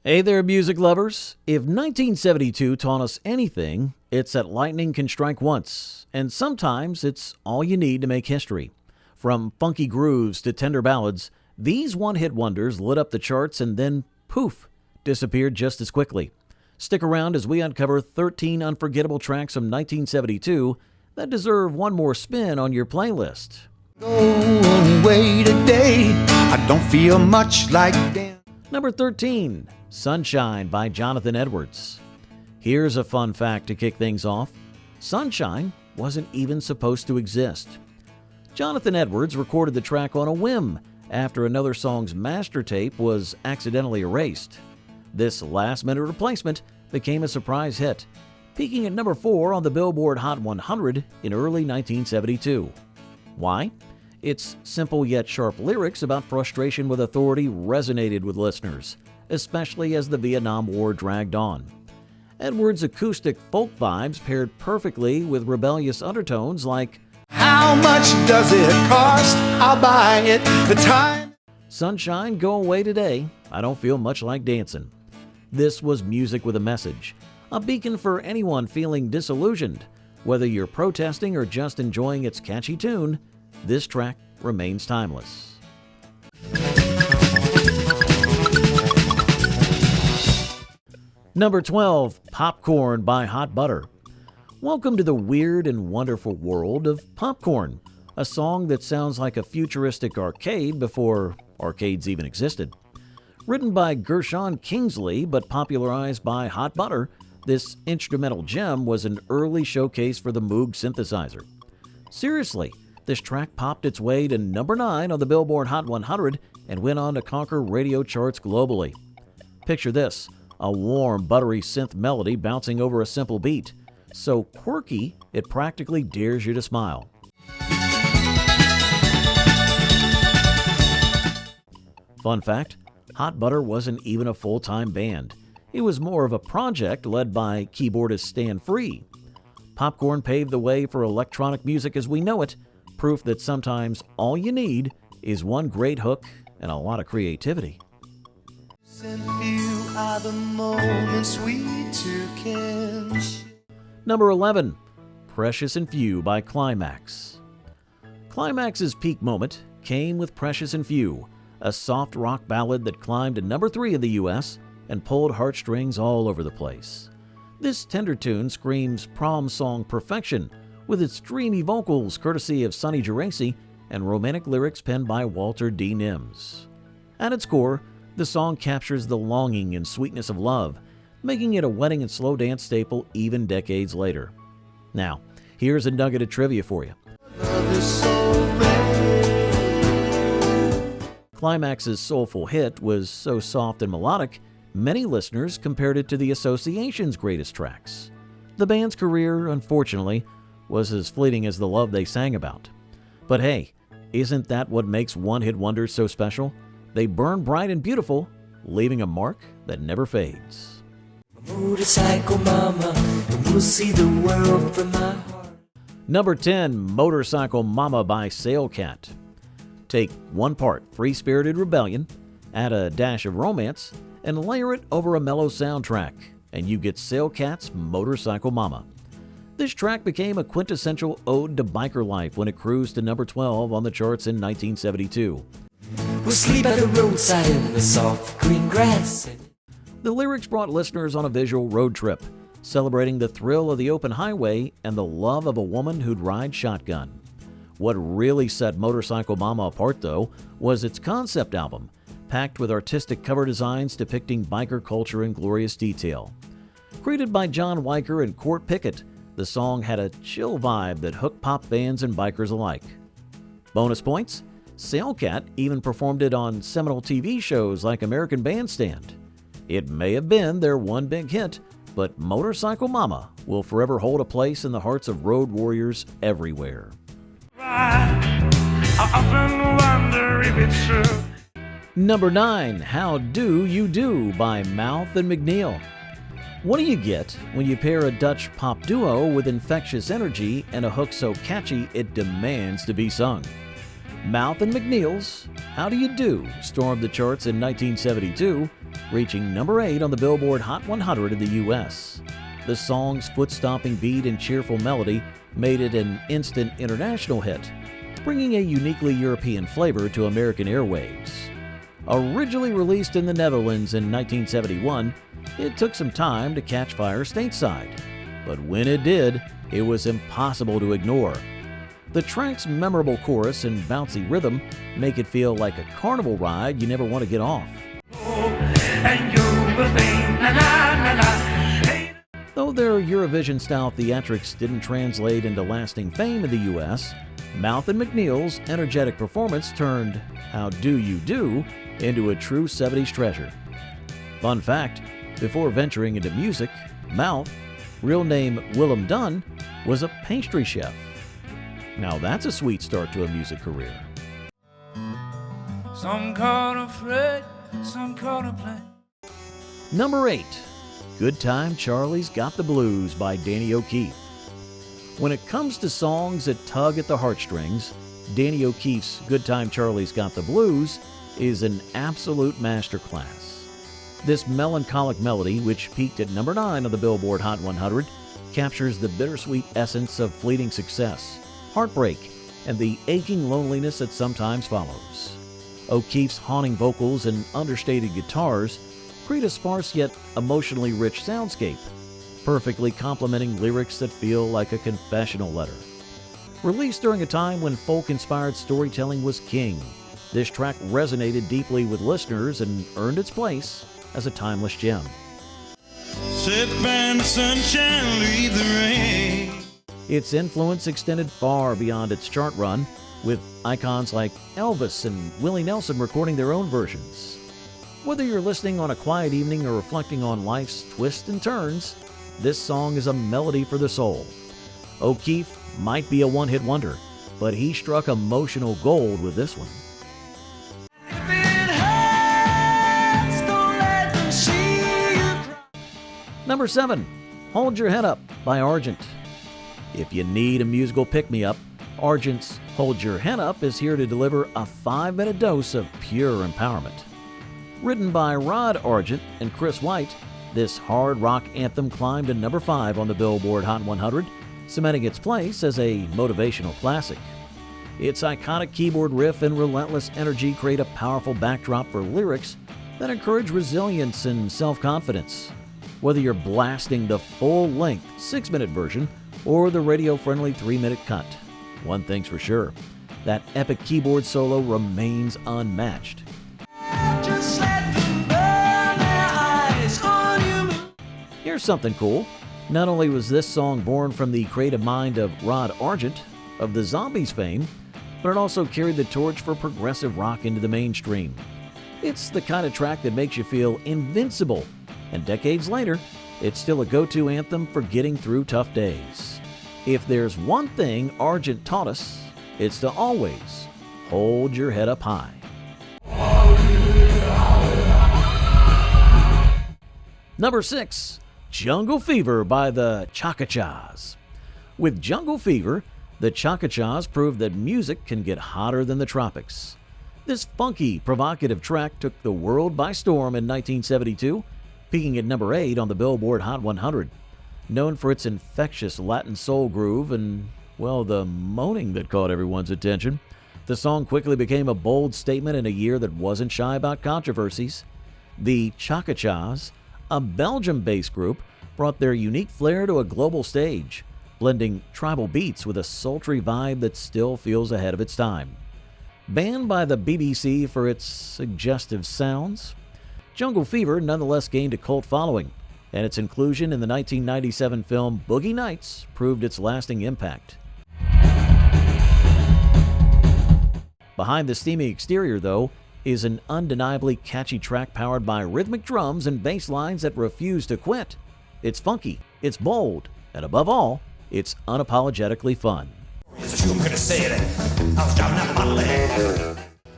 Hey there, music lovers. If 1972 taught us anything, it's that lightning can strike once, and sometimes it's all you need to make history. From funky grooves to tender ballads, these one-hit wonders lit up the charts and then, poof, disappeared just as quickly. Stick around as we uncover 13 unforgettable tracks from 1972 that deserve one more spin on your playlist. Go away today, I don't feel much like damn. Number 13, Sunshine by Jonathan Edwards. Here's a fun fact to kick things off. Sunshine wasn't even supposed to exist. Jonathan Edwards recorded the track on a whim after another song's master tape was accidentally erased. This last-minute replacement became a surprise hit, peaking at number 4 on the Billboard Hot 100 in early 1972. Why? Its simple yet sharp lyrics about frustration with authority resonated with listeners, especially as the Vietnam War dragged on. Edwards' acoustic folk vibes paired perfectly with rebellious undertones like, How much does it cost? I'll buy it. The time. Sunshine, go away today. I don't feel much like dancing. This was music with a message, a beacon for anyone feeling disillusioned. Whether you're protesting or just enjoying its catchy tune, this track remains timeless. Number 12, Popcorn by Hot Butter. Welcome to the weird and wonderful world of Popcorn, a song that sounds like a futuristic arcade before arcades even existed. Written by Gershon Kingsley but popularized by Hot Butter, this instrumental gem was an early showcase for the Moog synthesizer. Seriously, this track popped its way to number 9 on the Billboard Hot 100 and went on to conquer radio charts globally. Picture this, a warm, buttery synth melody bouncing over a simple beat. So quirky, it practically dares you to smile. Fun fact, Hot Butter wasn't even a full-time band. It was more of a project led by keyboardist Stan Free. Popcorn paved the way for electronic music as we know it, proof that sometimes all you need is one great hook and a lot of creativity. Number 11, Precious and Few by Climax. Climax's peak moment came with Precious and Few, a soft rock ballad that climbed to number 3 in the U.S. and pulled heartstrings all over the place. This tender tune screams prom song perfection, with its dreamy vocals courtesy of Sonny Geraci and romantic lyrics penned by Walter D. Nims. At its core, the song captures the longing and sweetness of love, making it a wedding and slow dance staple even decades later. Now, here's a nugget of trivia for you. Climax's soulful hit was so soft and melodic, many listeners compared it to the Association's greatest tracks. The band's career, unfortunately, was as fleeting as the love they sang about. But hey, isn't that what makes one-hit wonders so special? They burn bright and beautiful, leaving a mark that never fades. Motorcycle mama, and we'll see the world from my heart. Number 10, Motorcycle Mama by Sailcat. Take one part free-spirited rebellion, add a dash of romance, and layer it over a mellow soundtrack, and you get Sailcat's Motorcycle Mama. This track became a quintessential ode to biker life when it cruised to number 12 on the charts in 1972. We'll sleep at the roadside in the soft green grass. The lyrics brought listeners on a visual road trip, celebrating the thrill of the open highway and the love of a woman who'd ride shotgun. What really set Motorcycle Mama apart, though, was its concept album, packed with artistic cover designs depicting biker culture in glorious detail. Created by John Weicker and Court Pickett, the song had a chill vibe that hooked pop fans and bikers alike. Bonus points? Sailcat even performed it on seminal TV shows like American Bandstand. It may have been their one big hit, but Motorcycle Mama will forever hold a place in the hearts of road warriors everywhere. I often wonder if it's true. Number 9, How Do You Do by Mouth and McNeil. What do you get when you pair a Dutch pop duo with infectious energy and a hook so catchy it demands to be sung? Mouth and McNeil's How Do You Do stormed the charts in 1972, reaching number 8 on the Billboard Hot 100 in the U.S. The song's foot-stomping beat and cheerful melody made it an instant international hit, bringing a uniquely European flavor to American airwaves. Originally released in the Netherlands in 1971, it took some time to catch fire stateside. But when it did, it was impossible to ignore. The track's memorable chorus and bouncy rhythm make it feel like a carnival ride you never want to get off. And you will think, na na na na. Though their Eurovision-style theatrics didn't translate into lasting fame in the U.S., Mouth and McNeil's energetic performance turned How Do You Do into a true 70s treasure. Fun fact, before venturing into music, Mouth, real name Willem Dunn, was a pastry chef. Now that's a sweet start to a music career. Some call it Fred, some call it play. Number 8. Good Time Charlie's Got the Blues by Danny O'Keefe. When it comes to songs that tug at the heartstrings, Danny O'Keefe's Good Time Charlie's Got the Blues is an absolute masterclass. This melancholic melody, which peaked at number 9 on the Billboard Hot 100, captures the bittersweet essence of fleeting success, heartbreak, and the aching loneliness that sometimes follows. O'Keefe's haunting vocals and understated guitars create a sparse yet emotionally rich soundscape, perfectly complementing lyrics that feel like a confessional letter. Released during a time when folk-inspired storytelling was king, this track resonated deeply with listeners and earned its place as a timeless gem. Sit by in the sunshine, leave the rain. Its influence extended far beyond its chart run, with icons like Elvis and Willie Nelson recording their own versions. Whether you're listening on a quiet evening or reflecting on life's twists and turns, this song is a melody for the soul. O'Keefe might be a one-hit wonder, but he struck emotional gold with this one. Number 7. Hold Your Head Up by Argent. If you need a musical pick-me-up, Argent's Hold Your Head Up is here to deliver a 5-minute dose of pure empowerment. Written by Rod Argent and Chris White, this hard rock anthem climbed to number 5 on the Billboard Hot 100, cementing its place as a motivational classic. Its iconic keyboard riff and relentless energy create a powerful backdrop for lyrics that encourage resilience and self-confidence. Whether you're blasting the full-length 6-minute version or the radio-friendly 3-minute cut, one thing's for sure, that epic keyboard solo remains unmatched. Here's something cool. Not only was this song born from the creative mind of Rod Argent of the Zombies fame, but it also carried the torch for progressive rock into the mainstream. It's the kind of track that makes you feel invincible, and decades later, it's still a go-to anthem for getting through tough days. If there's one thing Argent taught us, it's to always hold your head up high. Number 6. Jungle Fever by the Cha-Cha-Chas. With Jungle Fever, the Cha-Cha-Chas proved that music can get hotter than the tropics. This funky, provocative track took the world by storm in 1972, peaking at number 8 on the Billboard Hot 100. Known for its infectious Latin soul groove and, well, the moaning that caught everyone's attention, the song quickly became a bold statement in a year that wasn't shy about controversies. The Cha-Cha-Chas, a Belgium-based group, brought their unique flair to a global stage, blending tribal beats with a sultry vibe that still feels ahead of its time. Banned by the BBC for its suggestive sounds, Jungle Fever nonetheless gained a cult following, and its inclusion in the 1997 film Boogie Nights proved its lasting impact. Behind the steamy exterior, though, is an undeniably catchy track powered by rhythmic drums and bass lines that refuse to quit. It's funky, it's bold, and above all, it's unapologetically fun.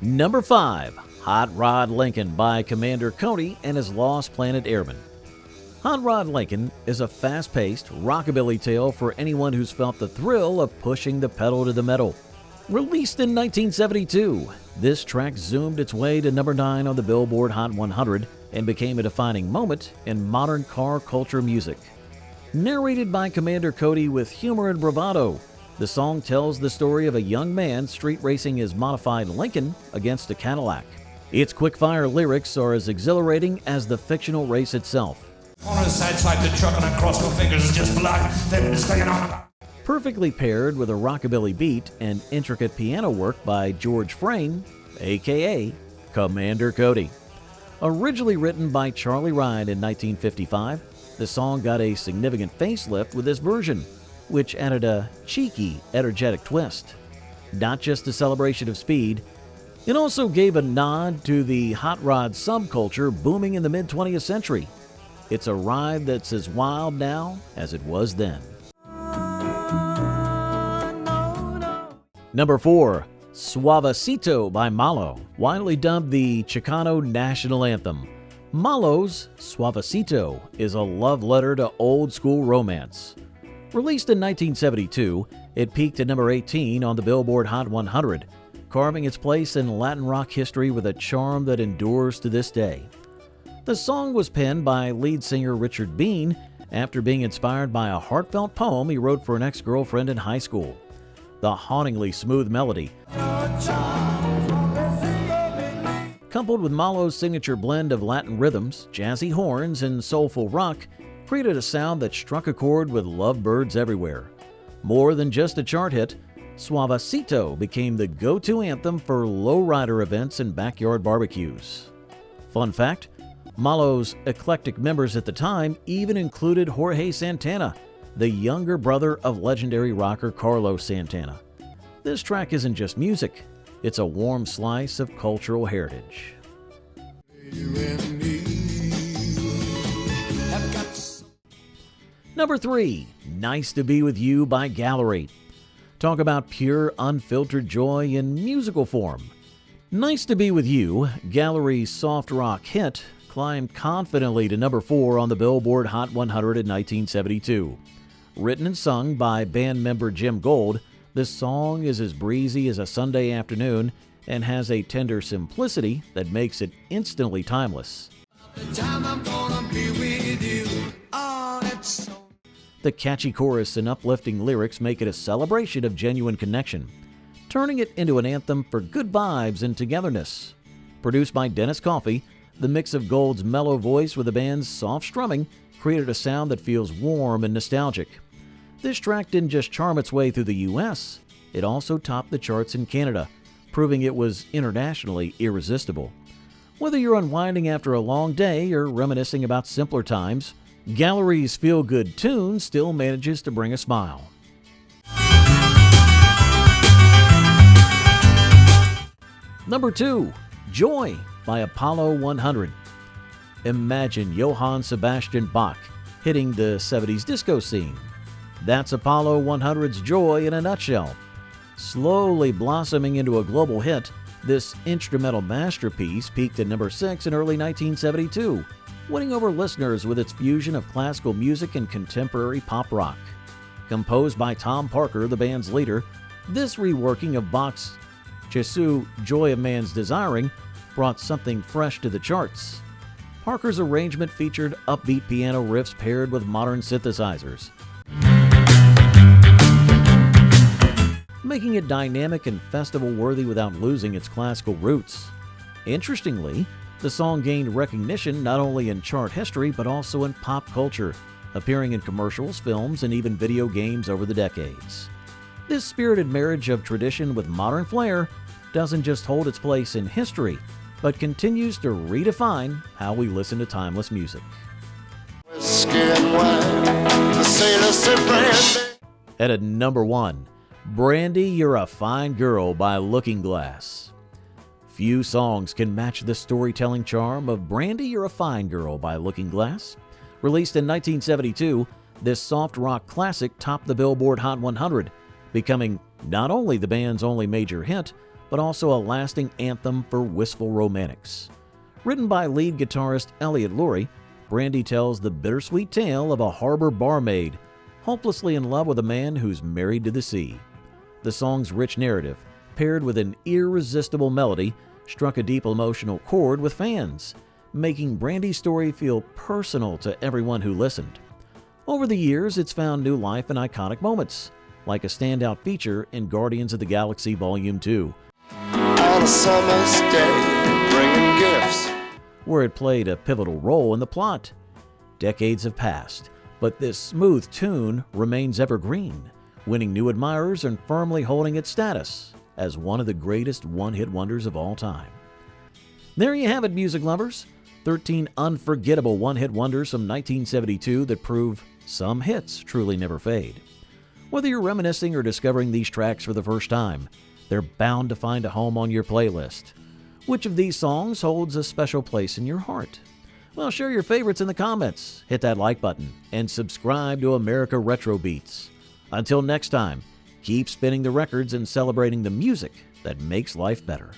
Number 5. Hot Rod Lincoln by Commander Cody and his Lost Planet Airmen. Hot Rod Lincoln is a fast-paced, rockabilly tale for anyone who's felt the thrill of pushing the pedal to the metal. Released in 1972, this track zoomed its way to number 9 on the Billboard Hot 100 and became a defining moment in modern car culture music. Narrated by Commander Cody with humor and bravado, the song tells the story of a young man street racing his modified Lincoln against a Cadillac. Its quick-fire lyrics are as exhilarating as the fictional race itself. On the side swipe the truck and I cross my fingers and just block them staying on. Perfectly paired with a rockabilly beat and intricate piano work by George Frayne, aka Commander Cody. Originally written by Charlie Ride in 1955, the song got a significant facelift with this version, which added a cheeky, energetic twist. Not just a celebration of speed, it also gave a nod to the hot rod subculture booming in the mid-20th century. It's a ride that's as wild now as it was then. Number 4, Suavecito by Malo, widely dubbed the Chicano national anthem. Malo's Suavecito is a love letter to old-school romance. Released in 1972, it peaked at number 18 on the Billboard Hot 100, carving its place in Latin rock history with a charm that endures to this day. The song was penned by lead singer Richard Bean after being inspired by a heartfelt poem he wrote for an ex-girlfriend in high school. The hauntingly smooth melody, coupled with Malo's signature blend of Latin rhythms, jazzy horns, and soulful rock, created a sound that struck a chord with lovebirds everywhere. More than just a chart hit, Suavecito became the go-to anthem for lowrider events and backyard barbecues. Fun fact, Malo's eclectic members at the time even included Jorge Santana, the younger brother of legendary rocker Carlos Santana. This track isn't just music, it's a warm slice of cultural heritage. Number 3, Nice to Be With You by Gallery. Talk about pure, unfiltered joy in musical form. Nice to Be With You, Gallery's soft rock hit, climbed confidently to number 4 on the Billboard Hot 100 in 1972. Written and sung by band member Jim Gold, this song is as breezy as a Sunday afternoon and has a tender simplicity that makes it instantly timeless. The catchy chorus and uplifting lyrics make it a celebration of genuine connection, turning it into an anthem for good vibes and togetherness. Produced by Dennis Coffey, the mix of Gold's mellow voice with the band's soft strumming created a sound that feels warm and nostalgic. This track didn't just charm its way through the U.S., it also topped the charts in Canada, proving it was internationally irresistible. Whether you're unwinding after a long day or reminiscing about simpler times, Gallery's feel-good tune still manages to bring a smile. Number 2, Joy by Apollo 100. Imagine Johann Sebastian Bach hitting the 70s disco scene. That's Apollo 100's Joy in a nutshell. Slowly blossoming into a global hit, this instrumental masterpiece peaked at number 6 in early 1972, winning over listeners with its fusion of classical music and contemporary pop rock. Composed by Tom Parker, the band's leader, this reworking of Bach's Jesu, Joy of Man's Desiring, brought something fresh to the charts. Parker's arrangement featured upbeat piano riffs paired with modern synthesizers, making it dynamic and festival-worthy without losing its classical roots. Interestingly, the song gained recognition not only in chart history but also in pop culture, appearing in commercials, films, and even video games over the decades. This spirited marriage of tradition with modern flair doesn't just hold its place in history, but continues to redefine how we listen to timeless music. At number 1, Brandy, You're a Fine Girl by Looking Glass. Few songs can match the storytelling charm of Brandy, You're a Fine Girl by Looking Glass. Released in 1972, this soft rock classic topped the Billboard Hot 100, becoming not only the band's only major hit, but also a lasting anthem for wistful romantics. Written by lead guitarist Elliot Lurie, Brandy tells the bittersweet tale of a harbor barmaid hopelessly in love with a man who's married to the sea. The song's rich narrative paired with an irresistible melody, struck a deep emotional chord with fans, making Brandy's story feel personal to everyone who listened. Over the years, it's found new life in iconic moments, like a standout feature in Guardians of the Galaxy Volume 2, On a summer's day, bringing gifts. where it played a pivotal role in the plot. Decades have passed, but this smooth tune remains evergreen, winning new admirers and firmly holding its status as one of the greatest one-hit wonders of all time. There you have it, music lovers. 13 unforgettable one-hit wonders from 1972 that prove some hits truly never fade. Whether you're reminiscing or discovering these tracks for the first time, they're bound to find a home on your playlist. Which of these songs holds a special place in your heart? Well, share your favorites in the comments, hit that like button, and subscribe to America Retro Beats. Until next time, keep spinning the records and celebrating the music that makes life better.